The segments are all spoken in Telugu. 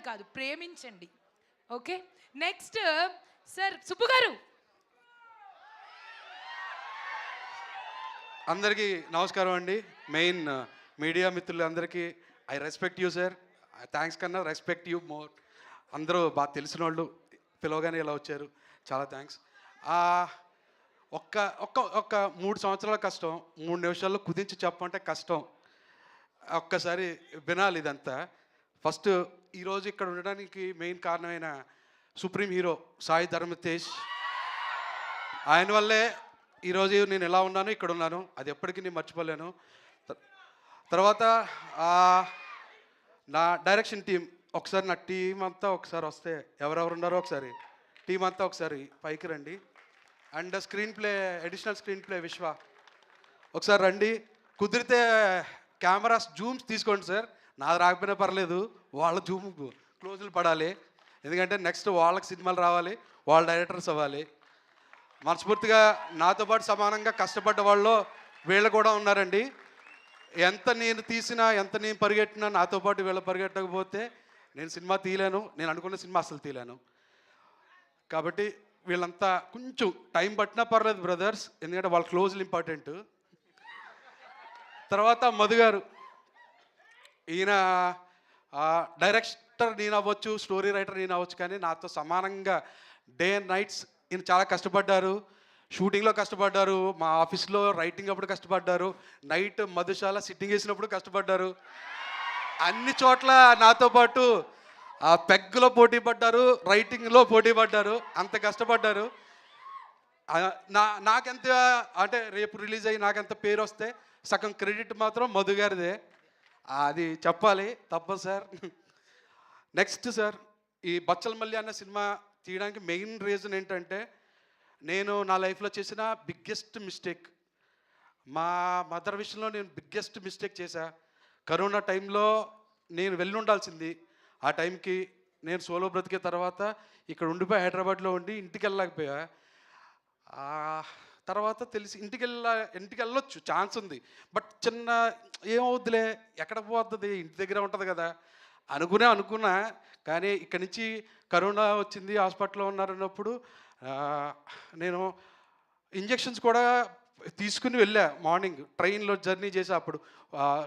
కాదు, ప్రేమించండి. ఓకే, నెక్స్ట్ సార్ సుబ్బు గారు. అందరికీ నమస్కారం అండి. మెయిన్ మీడియా మిత్రులందరికీ I respect you sir. Thanks కన్నా రెస్పెక్ట్ యూ మోర్. అందరూ బాగా తెలిసిన వాళ్ళు పిలవగానే ఇలా వచ్చారు, చాలా థ్యాంక్స్. ఒక్క ఒక్క ఒక్క 3 సంవత్సరాల కష్టం 3 నిమిషాల్లో కుదించి చెప్పమంటే కష్టం. ఒక్కసారి వినాలి ఇదంతా. ఫస్ట్ ఈరోజు ఇక్కడ ఉండడానికి మెయిన్ కారణమైన సుప్రీం హీరో సాయి ధరమ్ తేజ్, ఆయన వల్లే ఈరోజు నేను ఎలా ఉన్నాను, ఇక్కడ ఉన్నాను. అది ఎప్పటికీ నేను మర్చిపోలేను. తర్వాత నా డైరెక్షన్ టీం, ఒకసారి నా టీం అంతా ఒకసారి వస్తే, ఎవరెవరు ఉన్నారో ఒకసారి టీం అంతా ఒకసారి పైకి రండి. And screen play, additional screen play విశ్వ ఒకసారి రండి. కుదిరితే కెమెరాస్ జూమ్స్ తీసుకోండి సార్. నాది రాకపోయినా పర్లేదు, వాళ్ళ జూమ్ క్లోజులు పడాలి. ఎందుకంటే నెక్స్ట్ వాళ్ళకి సినిమాలు రావాలి, వాళ్ళ డైరెక్టర్స్ అవ్వాలి. మనస్ఫూర్తిగా నాతో పాటు సమానంగా కష్టపడ్డ వాళ్ళు వీళ్ళు కూడా ఉన్నారండి. ఎంత నేను తీసినా, ఎంత నేను పరిగెట్టినా, నాతో పాటు వీళ్ళు పరిగెట్టకపోతే నేను సినిమా తీయలేను. నేను అనుకున్న సినిమా అసలు తీయలేను. కాబట్టి వీళ్ళంతా కొంచెం టైం పట్టినా పర్లేదు బ్రదర్స్, ఎందుకంటే వాళ్ళ క్లోజ్లు ఇంపార్టెంట్. తర్వాత మధు గారు, ఈయన డైరెక్టర్ నేను అవ్వచ్చు, స్టోరీ రైటర్ నేను అవ్వచ్చు, కానీ నాతో సమానంగా డే అండ్ నైట్స్ ఈయన చాలా కష్టపడ్డారు. షూటింగ్లో కష్టపడ్డారు, మా ఆఫీస్లో రైటింగ్ అప్పుడు కష్టపడ్డారు, నైట్ మధుశాల సిట్టింగ్ వేసినప్పుడు కష్టపడ్డారు. అన్ని చోట్ల నాతో పాటు పెగ్గులో పోటీ పడ్డారు, రైటింగ్లో పోటీ పడ్డారు, అంత కష్టపడ్డారు. నాకెంత అంటే రేపు రిలీజ్ అయ్యి నాకెంత పేరు వస్తే సగం క్రెడిట్ మాత్రం మధు గారిదే. అది చెప్పాలి, తప్పదు సార్. నెక్స్ట్ సార్, ఈ బచ్చలమల్లి అన్న సినిమా తీయడానికి మెయిన్ రీజన్ ఏంటంటే, నేను నా లైఫ్లో చేసిన బిగ్గెస్ట్ మిస్టేక్, మా మదర్ విషయంలో నేను బిగ్గెస్ట్ మిస్టేక్ చేశా. కరోనా టైంలో నేను వెళ్ళి ఉండాల్సింది. ఆ టైంకి నేను సోలో బ్రతికే తర్వాత ఇక్కడ ఉండిపోయి హైదరాబాద్లో ఉండి ఇంటికి వెళ్ళలేకపోయా. తర్వాత తెలిసి ఇంటికి వెళ్ళొచ్చు, ఛాన్స్ ఉంది. బట్ చిన్న ఏమవుద్దులే, ఎక్కడ పోతుంది, ఇంటి దగ్గర ఉంటుంది కదా అనుకున్నా. కానీ ఇక్కడి నుంచి కరోనా వచ్చింది, హాస్పిటల్లో ఉన్నారన్నప్పుడు నేను ఇంజెక్షన్స్ కూడా తీసుకుని వెళ్ళా. మార్నింగ్ ట్రైన్లో జర్నీ చేసా. అప్పుడు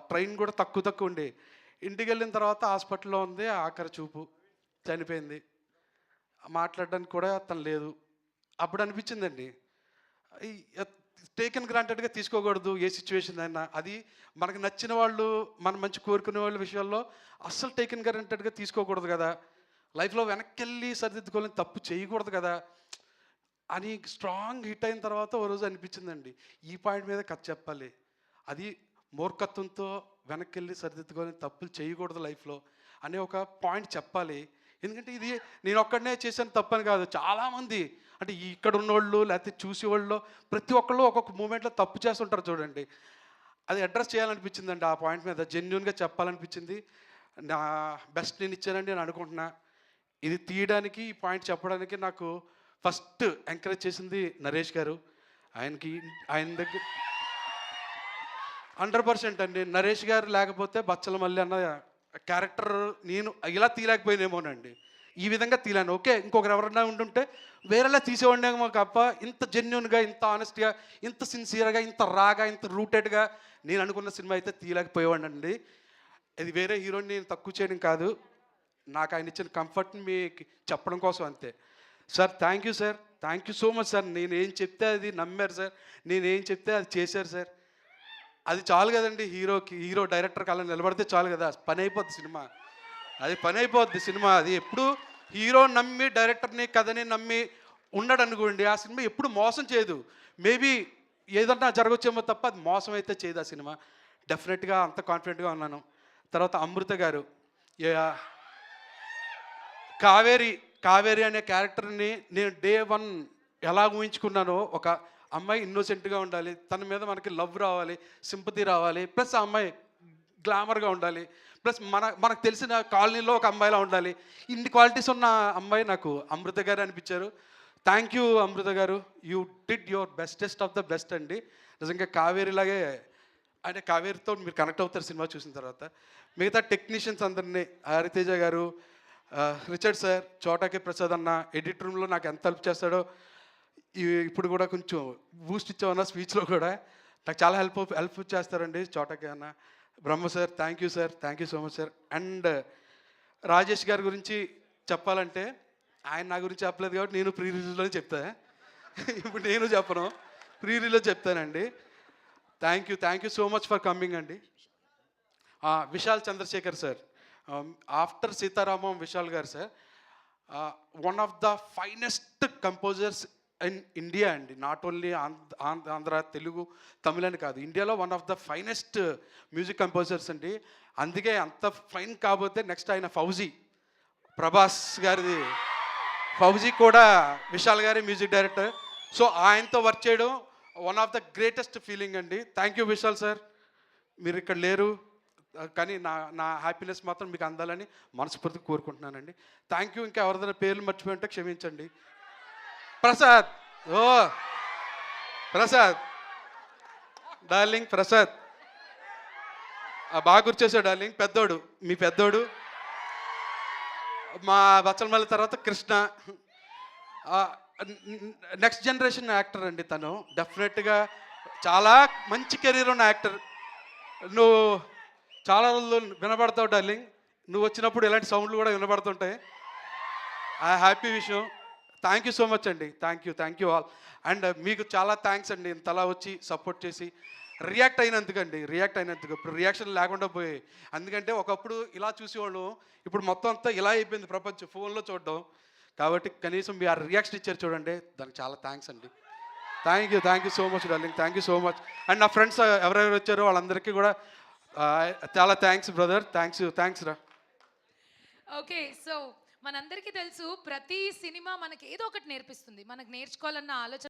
ట్రైన్ కూడా తక్కువ ఉండే. ఇంటికి వెళ్ళిన తర్వాత హాస్పిటల్లో ఉంది, ఆఖరి చూపు, చనిపోయింది. మాట్లాడడానికి కూడా తను లేదు. అప్పుడు అనిపించిందండి, టేకెన్ గ్రాంటెడ్గా తీసుకోకూడదు ఏ సిచ్యువేషన్ అయినా. అది మనకు నచ్చిన వాళ్ళు, మనం మంచి కోరుకునే వాళ్ళ విషయాల్లో అస్సలు టేకెన్ గ్రాంటెడ్గా తీసుకోకూడదు కదా. లైఫ్లో వెనక్కి వెళ్ళి సరిదిద్దుకోవాలని, తప్పు చేయకూడదు కదా అని స్ట్రాంగ్ హిట్ అయిన తర్వాత ఓ రోజు అనిపించిందండి, ఈ పాయింట్ మీద కథ చెప్పాలి. అది మూర్ఖత్వంతో వెనక్కి వెళ్ళి సరిదిద్దుకోవాలని, తప్పులు చేయకూడదు లైఫ్లో అనే ఒక పాయింట్ చెప్పాలి. ఎందుకంటే ఇది నేను ఒక్కడనే చేశాను తప్పని కాదు, చాలామంది అంటే ఇక్కడ ఉన్నోళ్ళు లేకపోతే చూసేవాళ్ళు ప్రతి ఒక్కళ్ళు ఒక్కొక్క మూమెంట్లో తప్పు చేస్తుంటారు చూడండి. అది అడ్రస్ చేయాలనిపించిందండి. ఆ పాయింట్ మీద జెన్యున్గా చెప్పాలనిపించింది. నా బెస్ట్ నేను ఇచ్చానండి నేను అనుకుంటున్నా. ఇది తీయడానికి, ఈ పాయింట్ చెప్పడానికి నాకు ఫస్ట్ ఎంకరేజ్ చేసింది నరేష్ గారు. ఆయన దగ్గర 100% అండి. నరేష్ గారు లేకపోతే బచ్చలమల్లి అన్న క్యారెక్టర్ నేను ఇలా తీయలేకపోయినేమోనండి. ఈ విధంగా తీయలేను. ఓకే, ఇంకొకరు ఎవరన్నా ఉంటుంటే వేరేలా తీసేవాడినేమో తప్ప, ఇంత జెన్యున్గా, ఇంత ఆనెస్ట్గా, ఇంత సిన్సియర్గా, ఇంత రాగా, ఇంత రూటెడ్గా నేను అనుకున్న సినిమా అయితే తీయలేకపోయేవాడినండి. ఇది వేరే హీరోని నేను తక్కువ చేయడం కాదు, నాకు ఆయన ఇచ్చిన కంఫర్ట్ని మీకు చెప్పడం కోసం అంతే. Sir thank you sir, thank you so much sir. నేనేం చెప్తే అది నమ్మారు సార్, నేనేం చెప్తే అది చేశారు సార్. అది చాలు కదండి, హీరో డైరెక్టర్కి అలా నిలబడితే చాలు కదా, పని అయిపోద్ది సినిమా. అది పని అయిపోద్ది సినిమా. అది ఎప్పుడు హీరో నమ్మి, డైరెక్టర్ని కథని నమ్మి ఉన్నాడు అనుకోండి, ఆ సినిమా ఎప్పుడు మోసం చేయదు. మేబీ ఏదన్నా జరగచ్చేమో తప్ప అది మోసం అయితే చేయదు ఆ సినిమా. డెఫినెట్గా అంత కాన్ఫిడెంట్గా ఉన్నాను. తర్వాత అమృత గారు, కావేరి అనే క్యారెక్టర్ని నేను డే 1 ఎలా ఊహించుకున్నానో, ఒక అమ్మాయి ఇన్నోసెంట్గా ఉండాలి, తన మీద మనకి లవ్ రావాలి, సింపతి రావాలి, ప్లస్ ఆ అమ్మాయి గ్లామర్గా ఉండాలి, ప్లస్ మనకు తెలిసిన కాలనీలో ఒక అమ్మాయిలా ఉండాలి. ఇన్ని క్వాలిటీస్ ఉన్న అమ్మాయి నాకు అమృత గారు అనిపించారు. థ్యాంక్ యూ అమృత గారు, you did your bestest of the best అండి. నిజంగా కావేరిలాగే, అంటే కావేరితో మీరు కనెక్ట్ అవుతారు సినిమా చూసిన తర్వాత. మిగతా టెక్నీషియన్స్ అందరినీ, హరితేజ గారు, రిచర్డ్ సార్, చోటాకి ప్రసాద్ అన్న ఎడిట్ రూమ్లో నాకు ఎంత హెల్ప్ చేస్తాడో ఇప్పుడు కూడా కొంచెం బూస్ట్ ఇచ్చామన్న స్పీచ్లో కూడా నాకు చాలా హెల్ప్ చేస్తారండి చోటాకి అన్న. Brahma sir, thank you sir, thank you so much sir. And Rajesh గారి గురించి చెప్పాలంటే ఆయన నా గురించి చెప్పలేదు కాబట్టి నేను ప్రీ రిలీజ్లోనే చెప్తా. ఇప్పుడు నేను చెప్పను, ప్రీ రిలీజ్ చెప్తానండి. Thank you so much for coming అండి. విశాల్ చంద్రశేఖర్ సార్, ఆఫ్టర్ సీతారామం విశాల్ గారు sir, one of the finest composers in India అండి. నాట్ ఓన్లీ ఆంధ్ర, తెలుగు, తమిళ అని కాదు, ఇండియాలో one of the finest music composers అండి. అందుకే అంత ఫైన్ కాబోతే నెక్స్ట్ ఆయన ఫౌజీ, ప్రభాస్ గారిది ఫౌజీ కూడా విశాల్ గారి మ్యూజిక్ డైరెక్టర్. సో ఆయనతో వర్క్ చేయడం one of the greatest feeling అండి. థ్యాంక్ యూ విశాల్ సార్, మీరు ఇక్కడ లేరు కానీ నా హ్యాపీనెస్ మాత్రం మీకు అందాలని మనస్ఫూర్తిగా కోరుకుంటున్నానండి. Thank you. ఇంకా ఎవరిదైనా పేర్లు మర్చిపోయి ఉంటే క్షమించండి. ప్రసాద్, ప్రసాద్ డార్లింగ్, ప్రసాద్ బాగా గుర్చేసాడు డార్లింగ్. పెద్దోడు, మీ పెద్దోడు, మా బచ్చలమల్లి తర్వాత కృష్ణ, నెక్స్ట్ జనరేషన్ యాక్టర్ అండి తను. డెఫినెట్గా చాలా మంచి కెరీర్ ఉన్న యాక్టర్. నువ్వు చాలా రోజులు వినబడతావు డార్లింగ్, నువ్వు వచ్చినప్పుడు ఇలాంటి సౌండ్లు కూడా వినబడుతుంటాయి. ఆ హ్యాపీ విషయం. థ్యాంక్ యూ సో మచ్ అండి. Thank you all. అండ్ మీకు చాలా థ్యాంక్స్ అండి, ఇంతలా వచ్చి సపోర్ట్ చేసి రియాక్ట్ అయినందుకు. ఇప్పుడు రియాక్షన్ లేకుండా పోయాయి. ఎందుకంటే ఒకప్పుడు ఇలా చూసేవాళ్ళు, ఇప్పుడు మొత్తం అంతా ఇలా అయిపోయింది ప్రపంచం, ఫోన్లో చూడడం. కాబట్టి కనీసం మీ ఆ రియాక్షన్ ఇచ్చారు చూడండి, దానికి చాలా థ్యాంక్స్ అండి. Thank you so much darling, thank you so much. And నా ఫ్రెండ్స్ ఎవరెవరు వచ్చారో వాళ్ళందరికీ కూడా చాలా థ్యాంక్స్ బ్రదర్. థ్యాంక్స్ రా. ఓకే, సో మనందరికీ తెలుసు ప్రతి సినిమా మనకి ఏదో ఒకటి నేర్పిస్తుంది. మనకు నేర్చుకోవాలన్న ఆలోచన